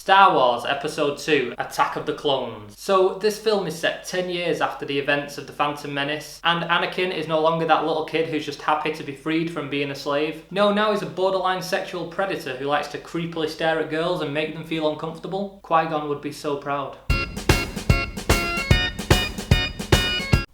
Star Wars Episode 2 Attack of the Clones. So this film is set 10 years after the events of the Phantom Menace, and Anakin is no longer that little kid who's just happy to be freed from being a slave. No, now he's a borderline sexual predator who likes to creepily stare at girls and make them feel uncomfortable. Qui-Gon would be so proud.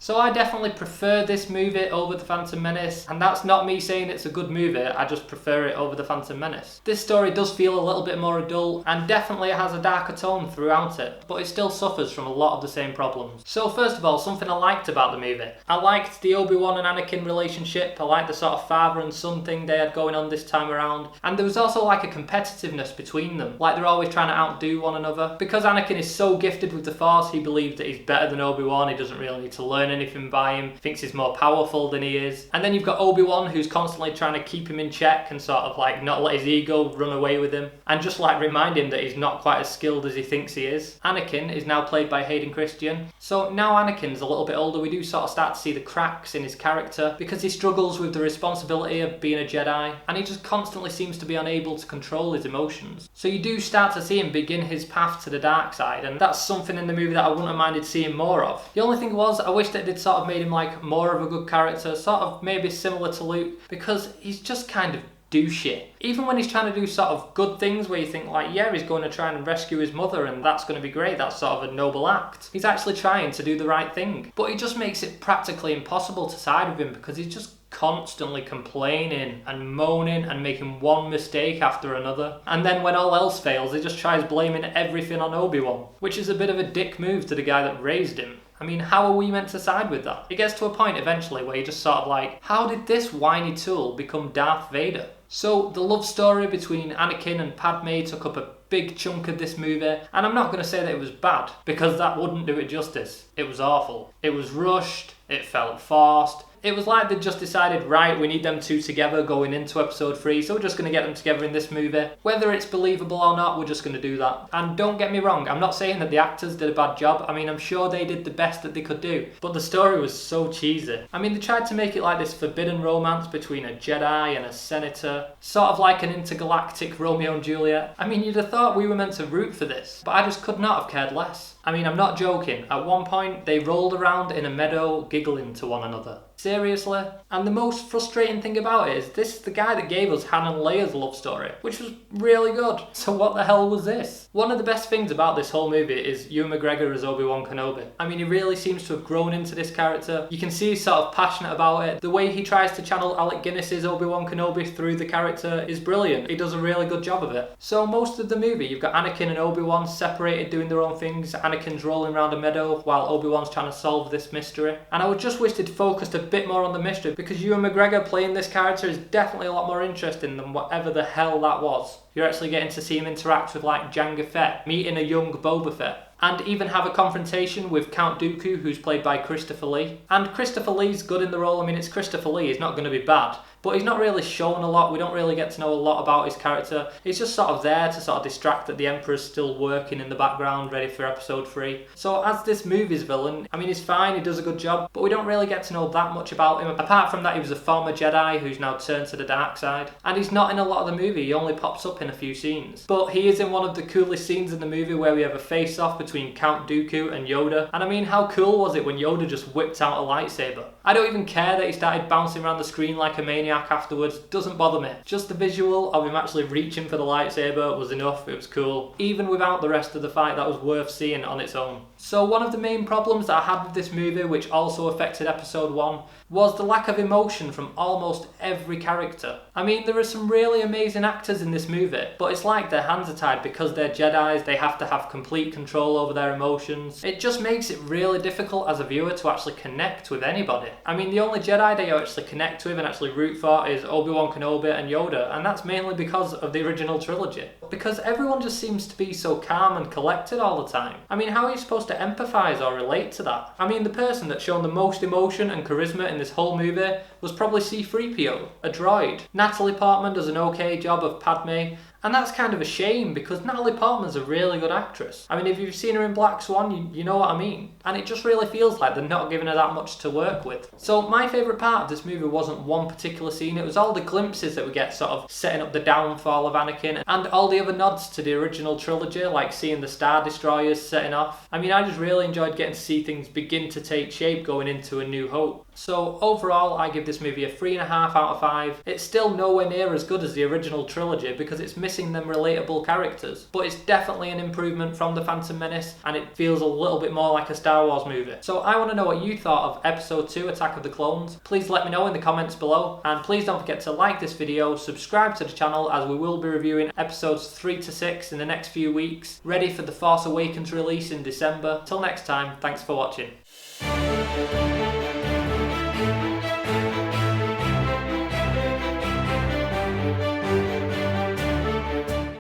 So I definitely prefer this movie over The Phantom Menace, and that's not me saying it's a good movie, I just prefer it over The Phantom Menace. This story does feel a little bit more adult, and definitely it has a darker tone throughout it, but it still suffers from a lot of the same problems. So first of all, something I liked about the movie. I liked the Obi-Wan and Anakin relationship, I liked the sort of father and son thing they had going on this time around, and there was also like a competitiveness between them, like they're always trying to outdo one another. Because Anakin is so gifted with the Force, he believes that he's better than Obi-Wan, he doesn't really need to learn anything by him, thinks he's more powerful than he is. And then you've got Obi-Wan, who's constantly trying to keep him in check and sort of like not let his ego run away with him, and just like remind him that he's not quite as skilled as he thinks he is. Anakin is now played by Hayden Christensen. So now Anakin's a little bit older, we do sort of start to see the cracks in his character because he struggles with the responsibility of being a Jedi, and he just constantly seems to be unable to control his emotions. So you do start to see him begin his path to the dark side, and that's something in the movie that I wouldn't have minded seeing more of. The only thing was, I wish that they'd sort of made him like more of a good character, sort of maybe similar to Luke, because he's just kind of douchey. Even when he's trying to do sort of good things where you think like, yeah, he's going to try and rescue his mother and that's going to be great, that's sort of a noble act. He's actually trying to do the right thing. But he just makes it practically impossible to side with him because he's just constantly complaining and moaning and making one mistake after another. And then when all else fails, he just tries blaming everything on Obi-Wan, which is a bit of a dick move to the guy that raised him. I mean, how are we meant to side with that? It gets to a point eventually where you're just sort of like, how did this whiny tool become Darth Vader? So the love story between Anakin and Padme took up a big chunk of this movie, and I'm not going to say that it was bad, because that wouldn't do it justice. It was awful. It was rushed, it felt forced. It was like they just decided, right, we need them two together going into episode 3, so we're just going to get them together in this movie. Whether it's believable or not, we're just going to do that. And don't get me wrong, I'm not saying that the actors did a bad job. I mean, I'm sure they did the best that they could do. But the story was so cheesy. I mean, they tried to make it like this forbidden romance between a Jedi and a senator. Sort of like an intergalactic Romeo and Juliet. I mean, you'd have thought we were meant to root for this, but I just could not have cared less. I mean, I'm not joking. At one point, they rolled around in a meadow giggling to one another. Seriously? And the most frustrating thing about it is this is the guy that gave us Han and Leia's love story, which was really good. So what the hell was this? One of the best things about this whole movie is Ewan McGregor as Obi-Wan Kenobi. I mean, he really seems to have grown into this character. You can see he's sort of passionate about it. The way he tries to channel Alec Guinness's Obi-Wan Kenobi through the character is brilliant. He does a really good job of it. So most of the movie, you've got Anakin and Obi-Wan separated doing their own things. Anakin's rolling around a meadow while Obi-Wan's trying to solve this mystery. And I would just wish they'd focused a bit more on the mystery, because Ewan McGregor playing this character is definitely a lot more interesting than whatever the hell that was. You're actually getting to see him interact with like Jango Fett, meeting a young Boba Fett, and even have a confrontation with Count Dooku, who's played by Christopher Lee. And Christopher Lee's good in the role. I mean, it's Christopher Lee, he's not going to be bad, but he's not really shown a lot. We don't really get to know a lot about his character. He's just sort of there to sort of distract that the Emperor's still working in the background, ready for episode 3. So as this movie's villain, I mean, he's fine, he does a good job, but we don't really get to know that much about him. Apart from that, he was a former Jedi who's now turned to the dark side. And he's not in a lot of the movie, he only pops up in a few scenes. But he is in one of the coolest scenes in the movie where we have a face-off between Count Dooku and Yoda. And I mean, how cool was it when Yoda just whipped out a lightsaber? I don't even care that he started bouncing around the screen like a maniac afterwards. Doesn't bother me. Just the visual of him actually reaching for the lightsaber was enough. It was cool. Even without the rest of the fight, that was worth seeing on its own. So one of the main problems that I had with this movie, which also affected episode 1, was the lack of emotion from almost every character. I mean, there are some really amazing actors in this movie, but it's like their hands are tied because they're Jedis, they have to have complete control over their emotions. It just makes it really difficult as a viewer to actually connect with anybody. I mean, the only Jedi that you actually connect with and actually root for is Obi-Wan Kenobi and Yoda, and that's mainly because of the original trilogy. Because everyone just seems to be so calm and collected all the time. I mean, how are you supposed to empathise or relate to that? I mean, the person that's shown the most emotion and charisma in this whole movie was probably C-3PO, a droid. Natalie Portman does an okay job of Padme, And that's kind of a shame because Natalie Portman's a really good actress. I mean, if you've seen her in Black Swan, you know what I mean. And it just really feels like they're not giving her that much to work with. So my favourite part of this movie wasn't one particular scene, it was all the glimpses that we get sort of setting up the downfall of Anakin and all the other nods to the original trilogy, like seeing the Star Destroyers setting off. I mean, I just really enjoyed getting to see things begin to take shape going into A New Hope. So overall, I give this movie a 3.5 out of 5. It's still nowhere near as good as the original trilogy because it's missing them relatable characters, but it's definitely an improvement from The Phantom Menace and it feels a little bit more like a Star Wars movie. So I want to know what you thought of Episode 2, Attack of the Clones. Please let me know in the comments below, and please don't forget to like this video, subscribe to the channel as we will be reviewing episodes 3 to 6 in the next few weeks, ready for the Force Awakens release in December. Till next time, thanks for watching.